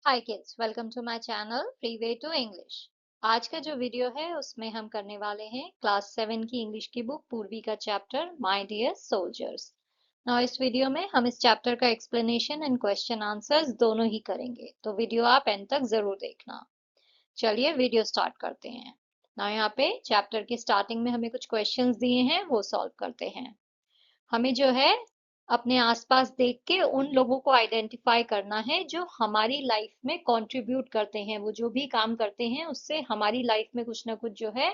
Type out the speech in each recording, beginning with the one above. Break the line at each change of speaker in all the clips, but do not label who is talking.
Hi kids, welcome to my channel free way to English. आज का जो video है उसमें हम करने वाले हैं क्लास 7 की इंग्लिश की बुक पूर्वी का chapter my dear soldiers. Now इस वीडियो में हम इस चैप्टर का एक्सप्लेनेशन एंड क्वेश्चन आंसर्स दोनों ही करेंगे, तो वीडियो आप एंड तक जरूर देखना। चलिए वीडियो स्टार्ट करते हैं। नाउ यहाँ पे चैप्टर की स्टार्टिंग में हमें कुछ क्वेश्चंस दिए हैं, वो सॉल्व करते हैं। हमें जो है अपने आसपास देख के उन लोगों को आइडेंटिफाई करना है जो हमारी लाइफ में कंट्रीब्यूट करते हैं। वो जो भी काम करते हैं उससे हमारी लाइफ में कुछ ना कुछ जो है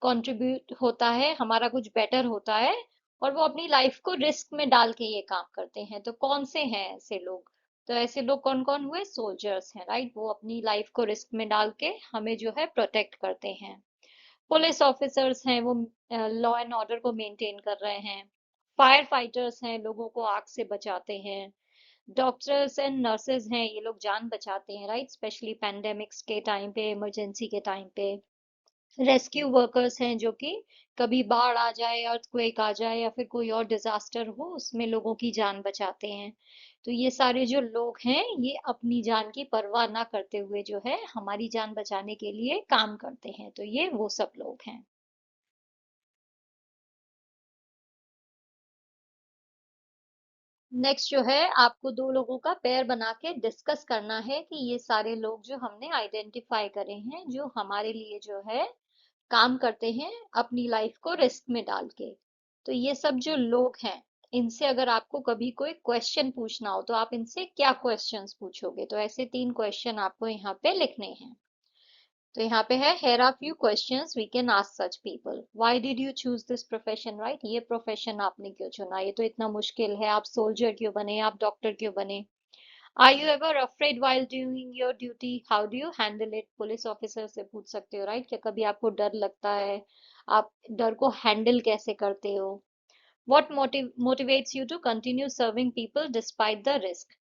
कंट्रीब्यूट होता है, हमारा कुछ बेटर होता है और वो अपनी लाइफ को रिस्क में डाल के ये काम करते हैं। तो कौन से हैं ऐसे लोग? तो ऐसे लोग कौन कौन हुए? सोल्जर्स हैं, राइट। वो अपनी लाइफ को रिस्क में डाल के हमें जो है प्रोटेक्ट करते हैं। पुलिस ऑफिसर्स हैं, वो लॉ एंड ऑर्डर को मेंटेन कर रहे हैं। फायर फाइटर्स हैं, लोगों को आग से बचाते हैं। डॉक्टर्स एंड नर्सेज हैं, ये लोग जान बचाते हैं, राइट, स्पेशली पैंडेमिक्स के टाइम पे, इमरजेंसी के टाइम पे। रेस्क्यू वर्कर्स हैं जो कि कभी बाढ़ आ जाए, अर्थक्वेक आ जाए या फिर कोई और डिजास्टर हो, उसमें लोगों की जान बचाते हैं। तो ये सारे जो लोग हैं ये अपनी जान की परवाह ना करते हुए जो है हमारी जान बचाने के लिए काम करते हैं। तो ये वो सब लोग हैं। नेक्स्ट जो है आपको दो लोगों का पेयर बना के डिस्कस करना है कि ये सारे लोग जो हमने आइडेंटिफाई करे हैं जो हमारे लिए जो है काम करते हैं अपनी लाइफ को रिस्क में डाल के। तो ये सब जो लोग हैं इनसे अगर आपको कभी कोई क्वेश्चन पूछना हो तो आप इनसे क्या क्वेश्चंस पूछोगे? तो ऐसे तीन क्वेश्चन आपको यहाँ पे लिखने हैं। तो यहाँ पे है here are few questions we can ask such people. Why did you choose this profession, right? ये प्रोफेशन आपने क्यों चुना? ये तो इतना मुश्किल है। आप सोल्जर क्यों बने? आप डॉक्टर क्यों बने? Are you ever afraid while doing your duty? How do you handle it? Police officer से पूछ सकते हो, राइट। क्या कभी आपको डर लगता है? आप डर को हैंडल कैसे करते हो? What motivates you to continue serving people despite the risk?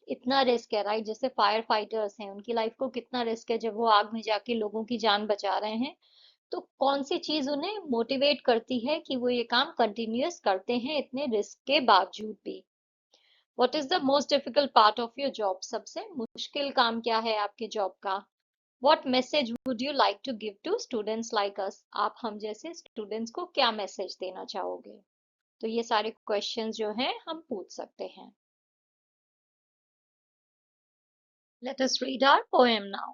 इतना रिस्क है, राइट। जैसे फायर फाइटर्स हैं, उनकी लाइफ को कितना रिस्क है जब वो आग में जाके लोगों की जान बचा रहे हैं। तो कौन सी चीज उन्हें मोटिवेट करती है कि वो ये काम कंटिन्यूअस करते हैं इतने रिस्क के बावजूद भी? What is the most difficult part of your job? सबसे मुश्किल काम क्या है आपके जॉब का? What message would you like to give to students like us? आप हम जैसे स्टूडेंट्स को क्या मैसेज देना चाहोगे? तो ये सारे क्वेश्चंस जो हैं हम पूछ सकते हैं। Let us read our poem now.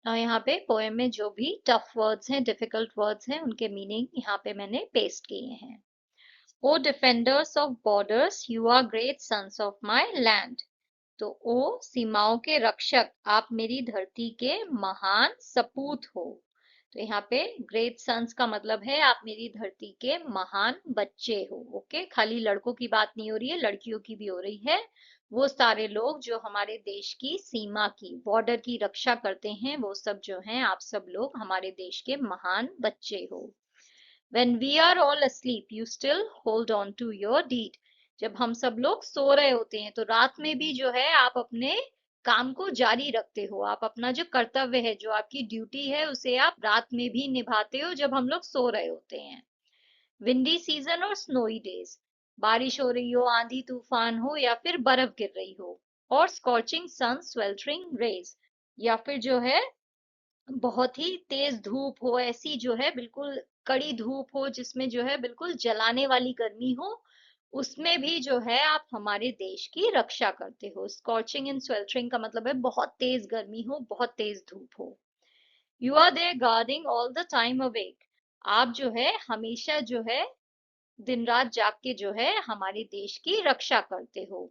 Now यहाँ पे पोएम में जो भी टफ वर्ड्स हैं, डिफिकल्ट वर्ड्स हैं, उनके मीनिंग यहाँ पे मैंने पेस्ट किए हैं। O defenders of borders, you are great sons of my land. तो ओ सीमाओं के रक्षक, आप मेरी धरती के महान सपूत हो। तो यहाँ पे ग्रेट सन्स का मतलब है आप मेरी धरती के महान बच्चे हो। ओके, खाली लड़कों की बात नहीं हो रही है, लड़कियों की भी हो रही है। वो सारे लोग जो हमारे देश की सीमा की, बॉर्डर की रक्षा करते हैं, वो सब जो हैं आप सब लोग हमारे देश के महान बच्चे हो। When we are all asleep, you still hold on to your deed. जब हम सब लोग सो रहे होते हैं तो रात में भी जो है आप अपने काम को जारी रखते हो। आप अपना जो कर्तव्य है, जो आपकी ड्यूटी है, उसे आप रात में भी निभाते हो जब हम लोग सो रहे होते हैं। विंडी सीजन और स्नोई डेज, बारिश हो रही हो, आंधी तूफान हो या फिर बर्फ गिर रही हो। और स्कॉचिंग सन, स्वेल्टरिंग रेज, या फिर जो है बहुत ही तेज धूप हो, ऐसी जो है बिल्कुल कड़ी धूप हो जिसमें जो है बिल्कुल जलाने वाली गर्मी हो, उसमें भी जो है आप हमारे देश की रक्षा करते हो। स्कॉचिंग एंड स्वेल्टरिंग का मतलब है बहुत तेज गर्मी हो, बहुत तेज धूप हो। You are there guarding all the time awake, आप जो है हमेशा जो है दिन रात जाग के जो है हमारे देश की रक्षा करते हो।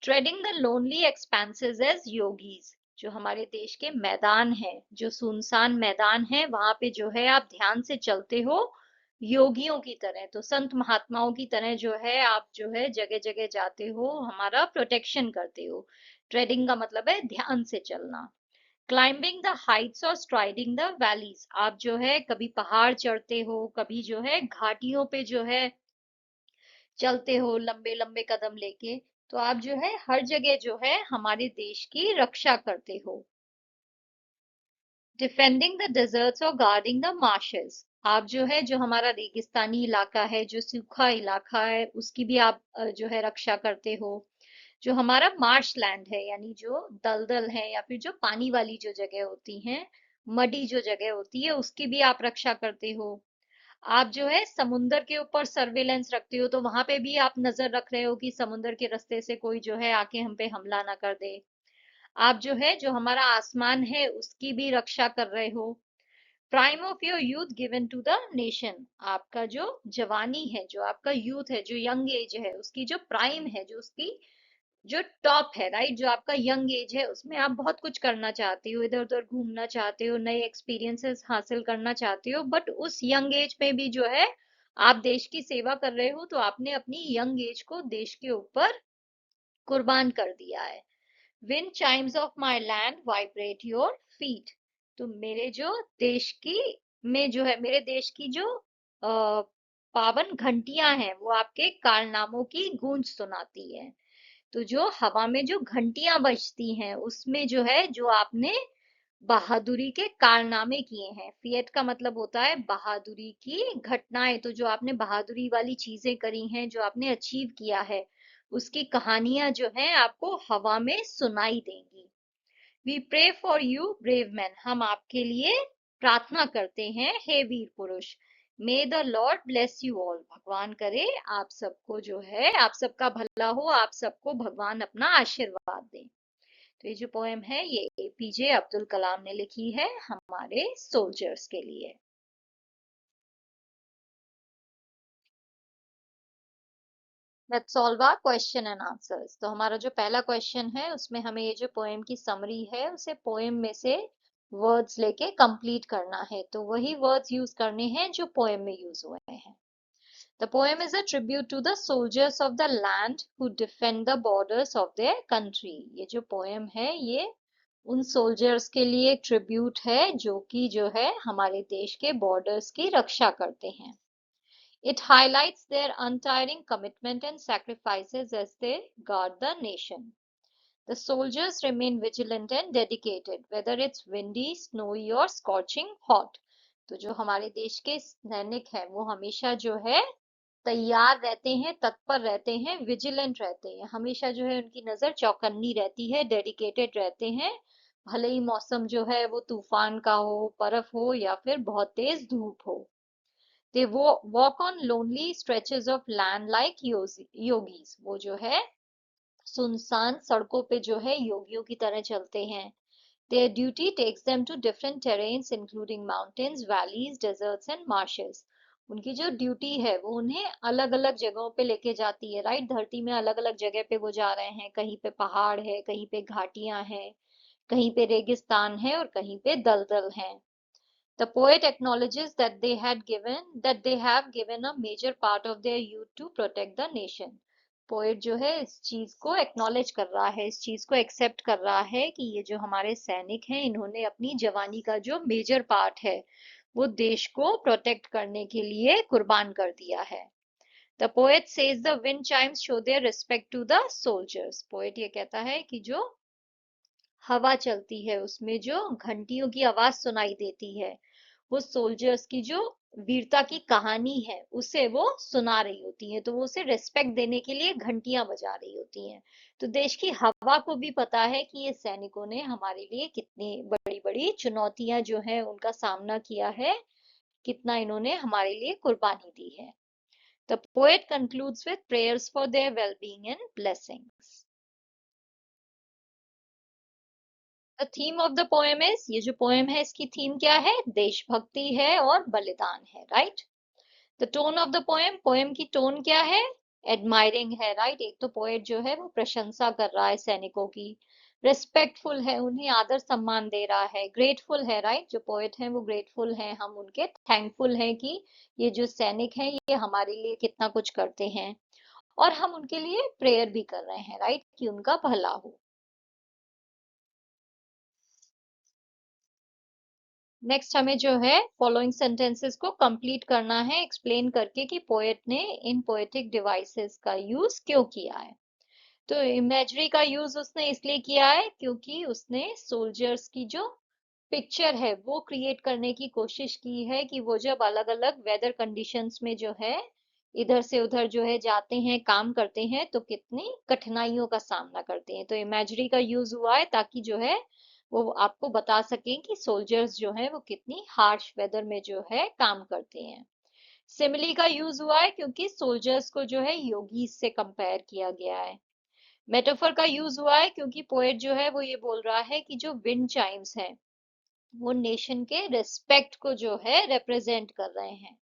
Treading the lonely expanses as yogis, जो हमारे देश के मैदान है, जो सुनसान मैदान है, वहां पे जो है आप ध्यान से चलते हो योगियों की तरह। तो संत महात्माओं की तरह जो है आप जो है जगह जगह जाते हो, हमारा प्रोटेक्शन करते हो। ट्रेडिंग का मतलब है ध्यान से चलना। क्लाइंबिंग द हाइट्स और स्ट्राइडिंग द वैलीज, आप जो है कभी पहाड़ चढ़ते हो, कभी जो है घाटियों पे जो है चलते हो लंबे लंबे कदम लेके। तो आप जो है हर जगह जो है हमारे देश की रक्षा करते हो। डिफेंडिंग द डेजर्ट्स और गार्डिंग द मार्शेस, आप जो है जो हमारा रेगिस्तानी इलाका है, जो सूखा इलाका है, उसकी भी आप जो है रक्षा करते हो। जो हमारा मार्श लैंड है, यानी जो दलदल है या फिर जो पानी वाली जो जगह होती हैं, मडी जो जगह होती है, उसकी भी आप रक्षा करते हो। आप जो है समुंदर के ऊपर सर्वेलेंस रखते हो, तो वहां पे भी आप नजर रख रहे हो कि समुंदर के रास्ते से कोई जो है आके हम पे हमला ना कर दे। आप जो है जो हमारा आसमान है उसकी भी रक्षा कर रहे हो। Prime of your youth given to the nation, आपका जो जवानी है, जो आपका यूथ है, जो यंग एज है, उसकी जो प्राइम है, जो उसकी जो टॉप है, राइट, जो आपका यंग एज है, उसमें आप बहुत कुछ करना चाहते हो, इधर उधर घूमना चाहते हो, नए एक्सपीरियंसेस हासिल करना चाहते हो, बट उस यंग एज में भी जो है आप देश की सेवा कर रहे हो, तो आपने अपनी यंग एज को देश के ऊपर कुर्बान कर दिया है। Wind Chimes of my land vibrate your feet, तो मेरे जो देश की में जो है, मेरे देश की जो पावन घंटियां हैं वो आपके कारनामों की गूंज सुनाती है। तो जो हवा में जो घंटियां बजती हैं उसमें जो है जो आपने बहादुरी के कारनामे किए हैं, फिएट का मतलब होता है बहादुरी की घटनाएं, तो जो आपने बहादुरी वाली चीजें करी हैं, जो आपने अचीव किया है, उसकी कहानियां जो हैं आपको हवा में सुनाई देंगी। We pray for you brave man, हम आपके लिए प्रार्थना करते हैं हे वीर पुरुष। May the lord bless you all, भगवान करे आप सबको जो है, आप सबका भला हो, आप सबको भगवान अपना आशीर्वाद दे। तो ये जो पोएम है ये एपीजे अब्दुल कलाम ने लिखी है हमारे सोल्जर्स के लिए। Let's solve our question and answers. तो हमारा जो पहला क्वेश्चन है उसमें हमें ये जो पोएम की समरी है उसे पोएम में से वर्ड्स लेके कंप्लीट करना है, तो वही वर्ड्स यूज करने हैं जो पोएम में यूज हुए हैं। The poem is a tribute to the soldiers of the land who defend the borders of their country. ये जो poem है ये उन soldiers के लिए ट्रिब्यूट है जो कि जो है हमारे देश के borders की रक्षा करते हैं। It highlights their untiring commitment and sacrifices as they guard the nation. The soldiers remain vigilant and dedicated, whether it's windy, snowy or scorching hot. तो जो हमारे देश के सैनिक हैं वो हमेशा जो है तैयार रहते हैं, तत्पर रहते हैं, विजिलेंट रहते हैं, हमेशा जो है उनकी नजर चौकन्नी रहती है, डेडिकेटेड रहते हैं, भले ही मौसम जो है वो तूफान का हो, बर्फ हो या फिर बहुत तेज धूप हो। They walk on lonely stretches of land like yogis, वो जो है सुनसान सड़कों पे जो है योगियों की तरह चलते हैं। Their duty takes them to different terrains including mountains, valleys, deserts and marshes. उनकी जो ड्यूटी है वो उन्हें अलग अलग जगहों पे लेके जाती है, राइट, धरती में अलग अलग जगह पे वो जा रहे हैं, कहीं पे पहाड़ है, कहीं पे घाटियां हैं, कहीं पे रेगिस्तान है और कहीं पे दलदल है। The poet acknowledges that they have given a major part of their youth to protect the nation. Poet जो है इस चीज को एक्नॉलेज कर रहा है, इस चीज को एक्सेप्ट कर रहा है कि ये जो हमारे सैनिक हैं इन्होंने अपनी जवानी का जो मेजर पार्ट है वो देश को प्रोटेक्ट करने के लिए कुर्बान कर दिया है। The poet says the wind chimes show their respect to the soldiers, poet ये कहता है कि जो हवा चलती है उसमें जो घंटियों की आवाज सुनाई देती है वो सोल्जर्स की जो वीरता की कहानी है उसे वो सुना रही होती है, तो वो उसे रिस्पेक्ट देने के लिए घंटियां बजा रही होती हैं। तो देश की हवा को भी पता है कि ये सैनिकों ने हमारे लिए कितनी बड़ी बड़ी चुनौतियां जो है उनका सामना किया है, कितना इन्होंने हमारे लिए कुर्बानी दी है। The poet concludes with prayers for their wellbeing and blessings. The theme of the poem is, ये जो पोएम है इसकी थीम क्या है, देशभक्ति है और बलिदान है, right. The tone of the poem, poem की टोन क्या है, एडमायरिंग है, राइट, एक तो पोएट जो है वो प्रशंसा कर रहा है सैनिकों की, रिस्पेक्टफुल है, उन्हें आदर सम्मान दे रहा है, ग्रेटफुल है, राइट, जो पोएट हैं वो ग्रेटफुल हैं, हम उनके थैंकफुल हैं कि ये जो सैनिक हैं ये हमारे लिए कितना कुछ करते हैं, और हम उनके लिए प्रेयर भी कर रहे हैं, राइट, कि उनका भला हो। नेक्स्ट हमें जो है फॉलोइंग सेंटेंसेस को कंप्लीट करना है एक्सप्लेन करके कि पोएट ने इन पोएटिक डिवाइसेस का यूज क्यों किया है। तो इमेजरी का यूज उसने इसलिए किया है क्योंकि उसने सोल्जर्स की जो पिक्चर है वो क्रिएट करने की कोशिश की है कि वो जब अलग अलग वेदर कंडीशंस में जो है इधर से उधर जो है जाते हैं, काम करते हैं, तो कितनी कठिनाइयों का सामना करते हैं। तो इमेजरी का यूज हुआ है ताकि जो है वो आपको बता सकें कि सोल्जर्स जो है वो कितनी हार्श वेदर में जो है काम करते हैं। सिमिली का यूज हुआ है क्योंकि सोल्जर्स को जो है योगीज से कंपेयर किया गया है। मेटाफर का यूज हुआ है क्योंकि पोएट जो है वो ये बोल रहा है कि जो विंड चाइम्स हैं वो नेशन के रिस्पेक्ट को जो है रिप्रेजेंट कर रहे हैं।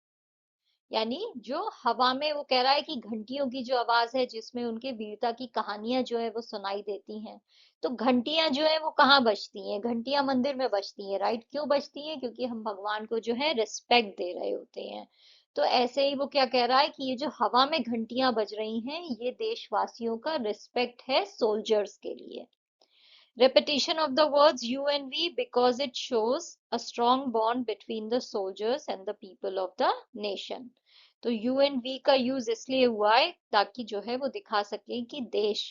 यानी जो हवा में वो कह रहा है कि घंटियों की जो आवाज है जिसमें उनके वीरता की कहानियां जो है वो सुनाई देती हैं। तो घंटियां जो है वो कहाँ बजती हैं? घंटियां मंदिर में बजती हैं, राइट? क्यों बजती हैं? क्योंकि हम भगवान को जो है रिस्पेक्ट दे रहे होते हैं। तो ऐसे ही वो क्या कह रहा है कि ये जो हवा में घंटियां बज रही हैं ये देशवासियों का रिस्पेक्ट है सोल्जर्स के लिए। Repetition of the words you and we because it shows a strong bond between the soldiers and the people of the nation. तो you and we का यूज इसलिए हुआ है ताकि जो है वो दिखा सके कि देश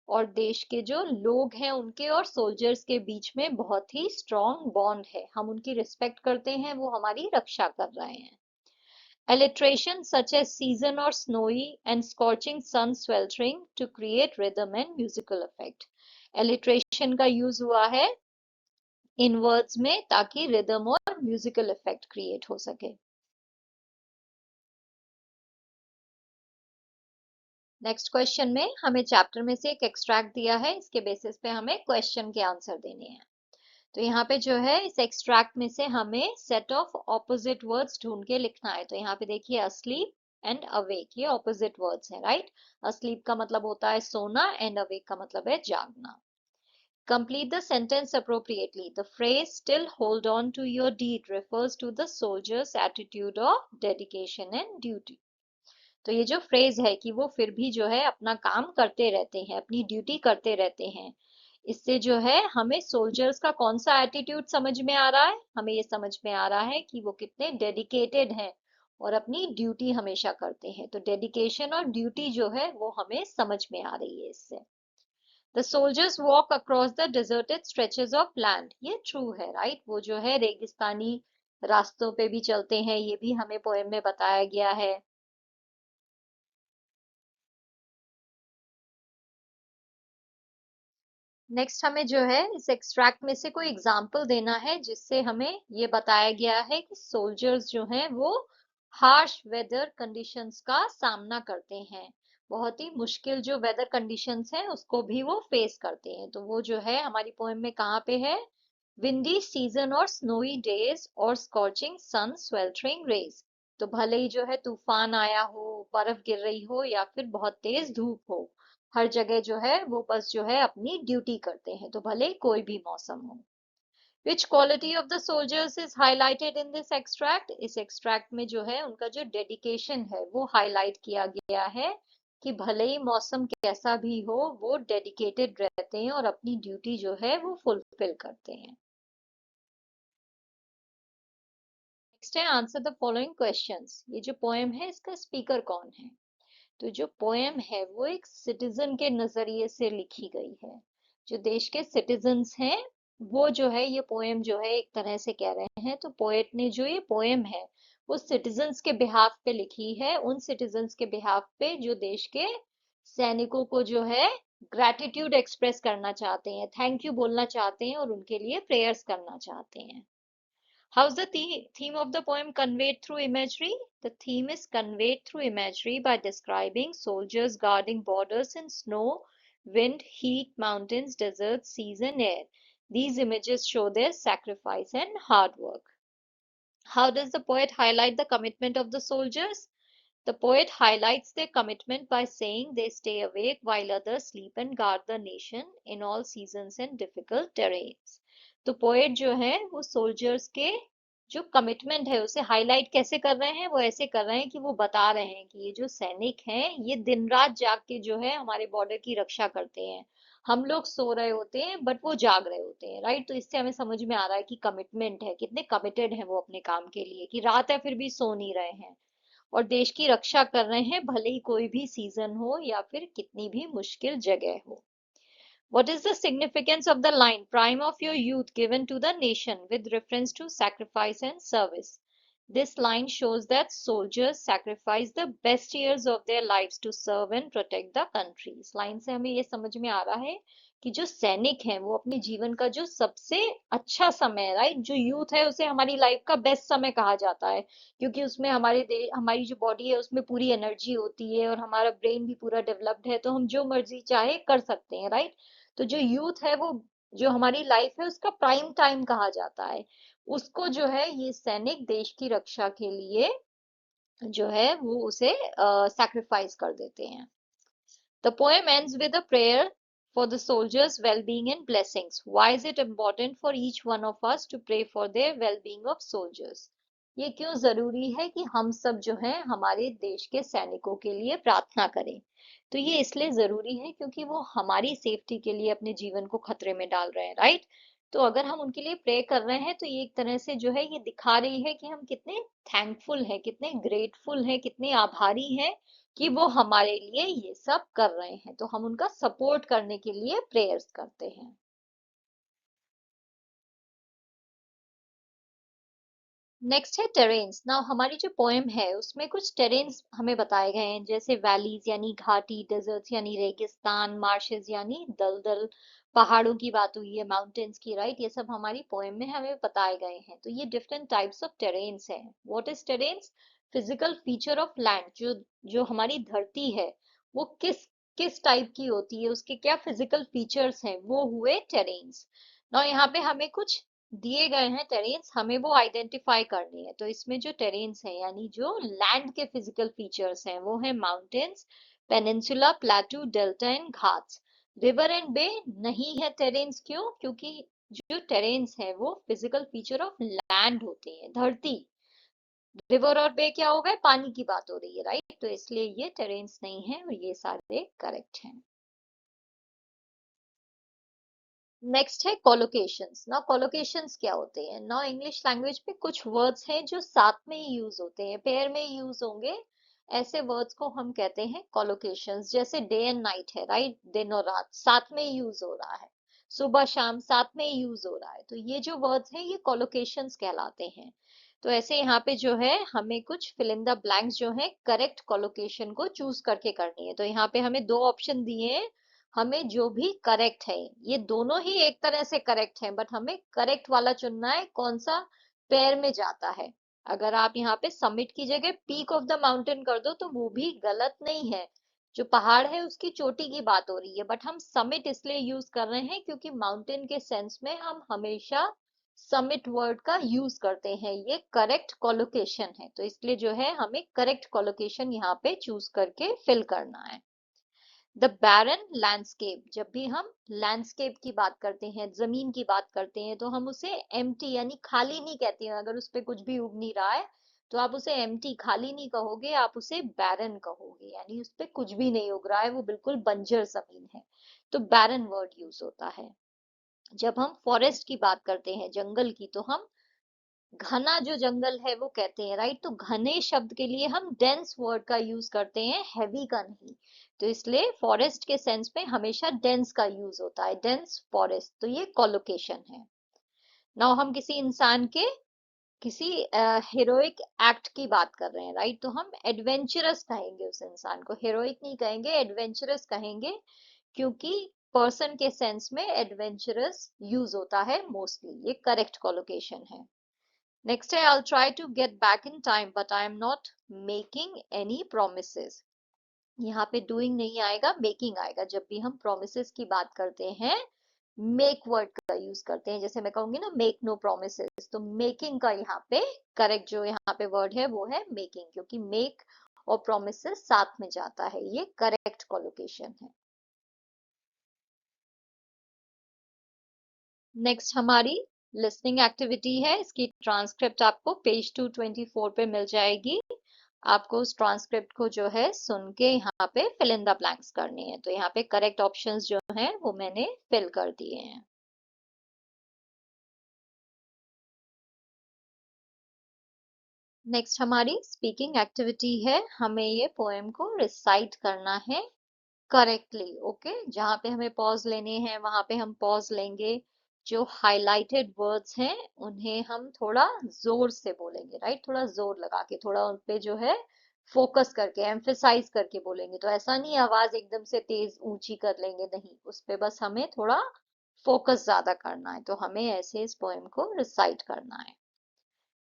और देश के जो लोग हैं उनके और सोल्जर्स के बीच में बहुत ही स्ट्रॉन्ग बॉन्ड है, हम उनकी रिस्पेक्ट करते हैं, वो हमारी रक्षा कर रहे हैं। Alliteration such as season or snowy and scorching sun sweltering to create rhythm and musical effect. Alliteration का यूज हुआ है इन वर्ड्स में ताकि रिदम और म्यूजिकल इफेक्ट क्रिएट हो सके। नेक्स्ट क्वेश्चन में हमें चैप्टर में से एक एक्सट्रैक्ट दिया है, इसके बेसिस पे हमें क्वेश्चन के आंसर देने हैं। तो यहाँ पे जो है इस एक्सट्रैक्ट में से हमें सेट ऑफ ऑपोजिट वर्ड्स ढूंढ के लिखना है। तो यहाँ पे देखिए अस्लीप एंड अवेक, ये ऑपोजिट वर्ड्स हैं, राइट? अस्लीप का मतलब होता है सोना एंड अवेक का मतलब है जागना। Complete the sentence appropriately. The phrase still hold on to your deed refers to the soldier's attitude of dedication and duty. तो ये जो फ्रेज है कि वो फिर भी जो है अपना काम करते रहते हैं, अपनी ड्यूटी करते रहते हैं, इससे जो है हमें सोल्जर्स का कौन सा एटीट्यूड समझ में आ रहा है? हमें ये समझ में आ रहा है कि वो कितने डेडिकेटेड हैं और अपनी ड्यूटी हमेशा करते हैं। तो डेडिकेशन और ड्यूटी जो है वो हमें समझ में आ रही है इससे। The soldiers walk across the deserted stretches of land. ये true है, राइट? वो जो है रेगिस्तानी रास्तों पे भी चलते हैं, ये भी हमें पोएम में बताया गया है। नेक्स्ट हमें जो है इस एक्सट्रैक्ट में से कोई एग्जाम्पल देना है जिससे हमें ये बताया गया है कि सोल्जर्स जो हैं वो हार्श वेदर कंडीशंस का सामना करते हैं, बहुत ही मुश्किल जो वेदर कंडीशंस हैं उसको भी वो फेस करते हैं। तो वो जो है हमारी पोएम में कहाँ पे है? विंडी सीजन और स्नोई डेज और स्कॉचिंग सन स्वेल्टरिंग रेज। तो भले ही जो है तूफान आया हो, बर्फ गिर रही हो या फिर बहुत तेज धूप हो, हर जगह जो है वो बस जो है अपनी ड्यूटी करते हैं, तो भले कोई भी मौसम हो। Which quality of the soldiers is highlighted in this extract? इस extract में जो है उनका जो डेडिकेशन है वो हाईलाइट किया गया है कि भले ही मौसम कैसा भी हो वो डेडिकेटेड रहते हैं और अपनी ड्यूटी जो है वो फुलफिल करते हैं। नेक्स्ट है आंसर द फॉलोइंग क्वेश्चंस। ये जो पोएम है इसका स्पीकर कौन है? तो जो पोएम है वो एक सिटीजन के नजरिए से लिखी गई है। जो देश के सिटीजन्स हैं वो जो है ये पोएम जो है एक तरह से कह रहे हैं। तो पोएट ने जो ये पोएम है वो सिटीजन्स के बिहाफ पे लिखी है, उन सिटीजन्स के बिहाफ पे जो देश के सैनिकों को जो है ग्रैटिट्यूड एक्सप्रेस करना चाहते हैं, थैंक यू बोलना चाहते हैं और उनके लिए प्रेयर्स करना चाहते हैं। How's the theme of the poem conveyed through imagery? The theme is conveyed through imagery by describing soldiers guarding borders in snow, wind, heat, mountains, deserts, seas, and air. These images show their sacrifice and hard work. How does the poet highlight the commitment of the soldiers? The poet highlights their commitment by saying they stay awake while others sleep and guard the nation in all seasons and difficult terrains. तो poet जो है वो soldiers के जो commitment है उसे highlight कैसे कर रहे हैं? वो ऐसे कर रहे हैं कि वो बता रहे हैं कि ये जो सैनिक हैं ये दिन रात जाग के जो है हमारे बॉर्डर की रक्षा करते हैं। हम लोग सो रहे होते हैं बट वो जाग रहे होते हैं, राइट? तो इससे हमें समझ में आ रहा है कि कमिटमेंट है, कितने कमिटेड हैं वो अपने काम के लिए, कि रात है फिर भी सो नहीं रहे हैं और देश की रक्षा कर रहे हैं भले ही कोई भी सीजन हो या फिर कितनी भी मुश्किल जगह हो। What is the significance of the line prime of your youth given to the nation with reference to sacrifice and service? This line shows that soldiers sacrifice the best years of their lives to serve and protect the country. इस line से हमें ये समझ में आ रहा है कि जो सैनिक हैं वो अपने जीवन का जो सबसे अच्छा समय है, राइट, जो यूथ है उसे हमारी लाइफ का बेस्ट समय कहा जाता है, क्योंकि उसमें हमारी जो बॉडी है उसमें पूरी एनर्जी होती है और हमारा ब्रेन भी पूरा डेवलप्ड है, तो हम जो मर्जी चाहे कर सकते हैं, राइट। तो जो यूथ है वो जो हमारी लाइफ है उसका प्राइम टाइम कहा जाता है। उसको जो है ये सैनिक देश की रक्षा के लिए जो है वो उसे सैक्रिफाइस कर देते हैं। The poem ends with a prayer for the soldiers' well-being and blessings. Why is it important for each one of us to pray for their well-being of soldiers? ये क्यों जरूरी है कि हम सब जो है हमारे देश के सैनिकों के लिए प्रार्थना करें? तो ये इसलिए जरूरी है क्योंकि वो हमारी सेफ्टी के लिए अपने जीवन को खतरे में डाल रहे हैं, राइट। तो अगर हम उनके लिए प्रे कर रहे हैं तो ये एक तरह से जो है ये दिखा रही है कि हम कितने थैंकफुल हैं, कितने ग्रेटफुल हैं, कितने आभारी हैं कि वो हमारे लिए ये सब कर रहे हैं, तो हम उनका सपोर्ट करने के लिए प्रेयर्स करते हैं। नेक्स्ट है टेरेन्स। नाउ हमारी जो पोएम है उसमें कुछ टेरेन्स हमें बताए गए हैं, जैसे वैलीज यानी घाटी, डेजर्ट्स यानी रेगिस्तान, मार्शेस यानी दलदल, पहाड़ों की बात हुई है, माउंटेन्स की, राइट, ये सब हमारी पोएम में हमें बताए गए हैं। तो ये डिफरेंट टाइप्स ऑफ टेरेन्स हैं। What is terrains? Physical feature of land, जो जो हमारी धरती है वो किस किस टाइप की होती है, उसके क्या फिजिकल फीचर्स हैं, वो हुए टेरेन्स। ना यहाँ पे हमें कुछ दिए गए हैं टेरेन्स, हमें वो आइडेंटिफाई करनी है। तो इसमें जो टेरेन्स हैं यानी जो लैंड के फिजिकल फीचर्स हैं वो है mountains, peninsula, plateau, delta and ghats. River and bay नहीं है टेरेन्स, क्यों? क्योंकि जो टेरेन्स है वो फिजिकल फीचर ऑफ लैंड होते हैं, धरती। रिवर और बे क्या हो गए? पानी की बात हो रही है, राइट, तो इसलिए ये टेरेन्स नहीं है और ये सारे करेक्ट हैं। नेक्स्ट है कोलोकेशंस। ना कोलोकेशंस क्या होते हैं? ना इंग्लिश लैंग्वेज में कुछ वर्ड्स हैं जो साथ में ही यूज होते हैं, पेयर में यूज होंगे, ऐसे वर्ड्स को हम कहते हैं कोलोकेशंस। जैसे डे एंड नाइट है, राइट, दिन और रात साथ में यूज हो रहा है, सुबह शाम साथ में यूज हो रहा है, तो ये जो वर्ड्स हैं ये कोलोकेशंस कहलाते हैं। तो ऐसे यहाँ पे जो है हमें कुछ फिल इन द ब्लैंक्स जो है करेक्ट कोलोकेशन को चूज करके करनी है। तो यहाँ पे हमें दो ऑप्शन दिए हैं, हमें जो भी करेक्ट है, ये दोनों ही एक तरह से करेक्ट है, बट हमें करेक्ट वाला चुनना है, कौन सा पेयर में जाता है। अगर आप यहाँ पे समिट की जगह पीक ऑफ द माउंटेन कर दो तो वो भी गलत नहीं है, जो पहाड़ है उसकी चोटी की बात हो रही है, बट हम समिट इसलिए यूज कर रहे हैं क्योंकि माउंटेन के सेंस में हम हमेशा समिट वर्ड का यूज करते हैं, ये करेक्ट कोलोकेशन है, तो इसलिए जो है हमें करेक्ट कोलोकेशन यहाँ पे चूज करके फिल करना है। द बैरन लैंडस्केप, जब भी हम लैंडस्केप की बात करते हैं, जमीन की बात करते हैं, तो हम उसे एम्प्टी यानी खाली नहीं कहते हैं। अगर उस पे कुछ भी उग नहीं रहा है तो आप उसे एम्प्टी खाली नहीं कहोगे, आप उसे बैरन कहोगे, यानी उस पे कुछ भी नहीं उग रहा है, वो बिल्कुल बंजर जमीन है, तो बैरन वर्ड यूज होता है। जब हम फॉरेस्ट की बात करते हैं, जंगल की, तो हम घना जो जंगल है वो कहते हैं, राइट, तो घने शब्द के लिए हम डेंस वर्ड का यूज करते हैं, हैवी का नहीं। तो इसलिए फॉरेस्ट के सेंस में हमेशा डेंस का यूज होता है, डेंस फॉरेस्ट, तो ये कोलोकेशन है। नाउ हम किसी इंसान के किसी हीरोइक एक्ट की बात कर रहे हैं, राइट, तो हम एडवेंचरस कहेंगे, उस इंसान को हीरोइक नहीं कहेंगे, एडवेंचरस कहेंगे, क्योंकि पर्सन के सेंस में एडवेंचरस यूज होता है मोस्टली, ये करेक्ट कोलोकेशन है। Next है, I'll try to get back in time, but I am not making any promises. यहाँ पे doing नहीं आएगा, making आएगा। जब भी हम promises की बात करते हैं make word का यूज करते हैं, जैसे मैं कहूंगी ना make no promises, तो making का यहाँ पे करेक्ट जो यहाँ पे वर्ड है वो है making, क्योंकि make और promises साथ में जाता है, ये करेक्ट कोलोकेशन है। नेक्स्ट हमारी लिसनिंग एक्टिविटी है, इसकी ट्रांसक्रिप्ट आपको पेज 224 पे मिल जाएगी। आपको उस ट्रांसक्रिप्ट को जो है सुन के यहाँ पे फिल इन द ब्लैंक्स करनी है। तो यहाँ पे करेक्ट ऑप्शंस जो हैं वो मैंने फिल कर दिए हैं। नेक्स्ट हमारी स्पीकिंग एक्टिविटी है, हमें ये पोएम को रिसाइट करना है करेक्टली। ओके, जहाँ पे हमें पॉज लेने हैं वहां पे हम पॉज लेंगे, जो हाईलाइटेड वर्ड्स हैं उन्हें हम थोड़ा जोर से बोलेंगे, राइट, थोड़ा जोर लगा के, थोड़ा उन पे जो है फोकस करके, एम्फेसाइज करके बोलेंगे। तो ऐसा नहीं आवाज एकदम से तेज ऊंची कर लेंगे, नहीं, उस पे बस हमें थोड़ा फोकस ज्यादा करना है। तो हमें ऐसे इस पोएम को रिसाइट करना है।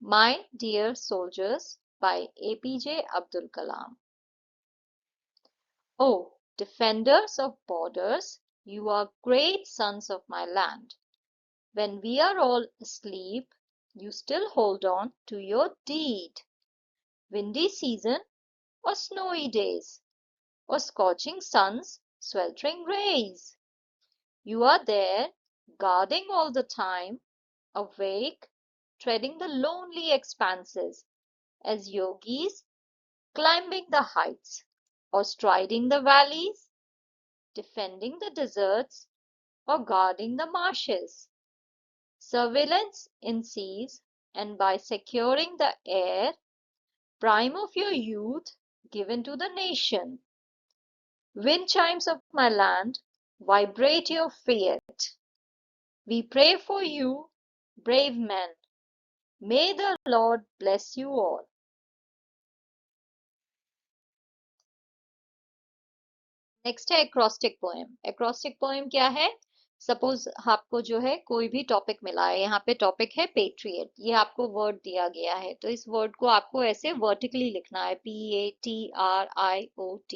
My Dear Soldiers by APJ Abdul Kalam. Oh, defenders of borders, you are great sons of my land. When we are all asleep, you still hold on to your deed. Windy season or snowy days or scorching suns, sweltering rays. You are there, guarding all the time, awake, treading the lonely expanses as yogis climbing the heights or striding the valleys, defending the deserts or guarding the marshes. Surveillance in seas and by securing the air, prime of your youth given to the nation. Wind chimes of my land, vibrate your fiat. We pray for you, brave men. May the Lord bless you all. Next है acrostic poem. Acrostic poem क्या है? Suppose आपको जो है कोई भी topic मिला है, यहाँ पे टॉपिक है पेट्रियट, ये आपको वर्ड दिया गया है, तो इस वर्ड को आपको ऐसे वर्टिकली लिखना है, PATRIOT।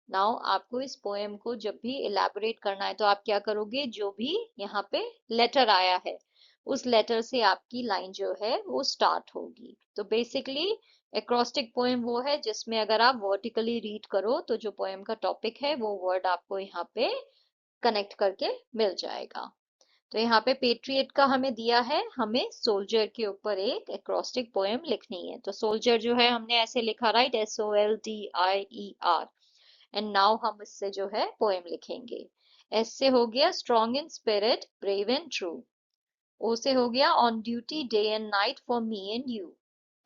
नाउ आपको इस पोएम को जब भी इलेबोरेट करना है तो आप क्या करोगे, जो भी यहाँ पे लेटर आया है उस लेटर से आपकी लाइन जो है वो स्टार्ट होगी। तो बेसिकली एक्रोस्टिक पोएम वो है जिसमें अगर आप वर्टिकली रीड करो तो जो पोएम का टॉपिक है वो वर्ड आपको यहाँ पे कनेक्ट करके मिल जाएगा। तो यहाँ पे पेट्रियट का हमें दिया है, हमें सोल्जर के ऊपर एक एक्रोस्टिक पोएम लिखनी है। तो सोल्जर जो है हमने ऐसे लिखा, राइट, SOLDIER। एंड नाउ हम इससे जो है पोएम लिखेंगे। एस से हो गया strong in spirit, brave and true. O से हो गया on duty day and night for me and you.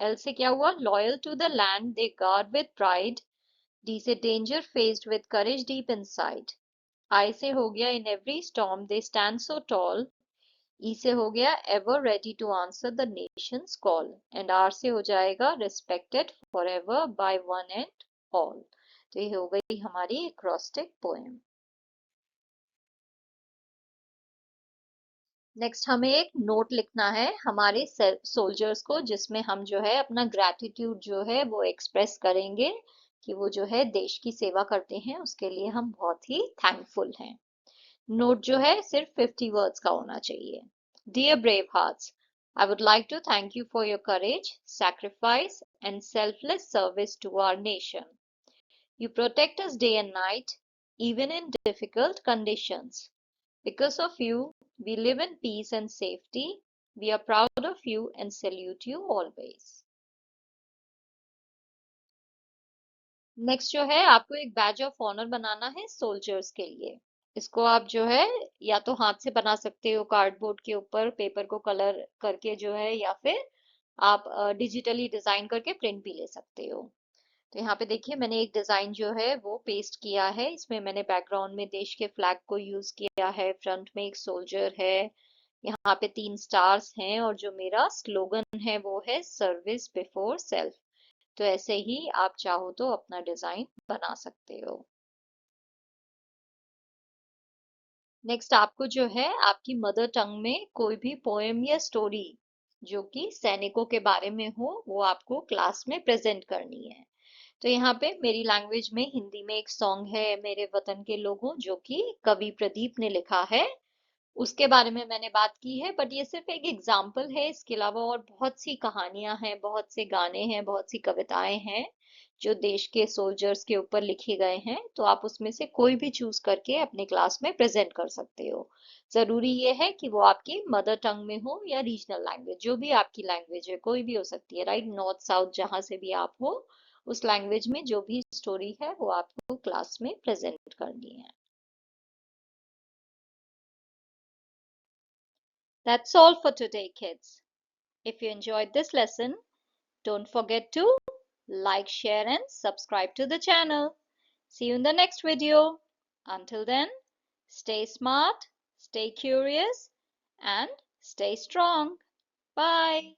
L से क्या हुआ, loyal to the land they guard with pride. D से danger faced with courage deep inside. I से हो गया in every storm they stand so tall. E से हो गया ever ready to answer the nation's call. And R से हो जाएगा respected forever by one and all. तो ये हो गई हमारी एक्रोस्टिक पोएम। नेक्स्ट हमें एक नोट लिखना है हमारे सोल्जर्स को, जिसमें हम जो है अपना ग्रैटिट्यूड जो है वो एक्सप्रेस करेंगे कि वो जो है देश की सेवा करते हैं, उसके लिए हम बहुत ही थैंकफुल हैं। नोट जो है सिर्फ 50 वर्ड्स का होना चाहिए। Dear brave hearts, I would like to thank you for your courage, sacrifice, and selfless service to our nation. You protect us day and night, even in difficult conditions. Because of you, we live in peace and safety. We are proud of you and salute you always. Next जो है आपको एक Baij of honour बनाना है soldiers के लिए। इसको आप जो है या तो हाथ से बना सकते हो कार्डबोर्ड के ऊपर पेपर को कलर करके जो है, या फिर आप डिजिटली डिजाइन करके प्रिंट भी ले सकते हो। तो यहाँ पे देखिए मैंने एक डिजाइन जो है वो पेस्ट किया है। इसमें मैंने बैकग्राउंड में देश के फ्लैग को यूज किया है, फ्रंट में एक सोल्जर है, यहाँ पे 3 स्टार्स हैं, और जो मेरा स्लोगन है वो है सर्विस बिफोर सेल्फ। तो ऐसे ही आप चाहो तो अपना डिजाइन बना सकते हो। नेक्स्ट आपको जो है आपकी मदर टंग में कोई भी पोएम या स्टोरी जो कि सैनिकों के बारे में हो वो आपको क्लास में प्रेजेंट करनी है। तो यहाँ पे मेरी लैंग्वेज में हिंदी में एक सॉन्ग है मेरे वतन के लोगों, जो कि कवि प्रदीप ने लिखा है, उसके बारे में मैंने बात की है। बट ये सिर्फ एक एग्जाम्पल है, इसके अलावा और बहुत सी कहानियां हैं, बहुत से गाने हैं, बहुत सी कविताएं हैं जो देश के सोल्जर्स के ऊपर लिखे गए हैं। तो आप उसमें से कोई भी चूज करके अपने क्लास में प्रेजेंट कर सकते हो। जरूरी ये है कि वो आपकी मदर टंग में हो या रीजनल लैंग्वेज, जो भी आपकी लैंग्वेज है, कोई भी हो सकती है, राइट, नॉर्थ साउथ जहां से भी आप हो, उस लैंग्वेज में जो भी स्टोरी है वो आपको क्लास में प्रेजेंट करनी है। That's all for today, kids. If you enjoyed this lesson, don't forget to like, share, and subscribe to the channel. See you in the next video. Until then, stay smart, stay curious, and stay strong. Bye.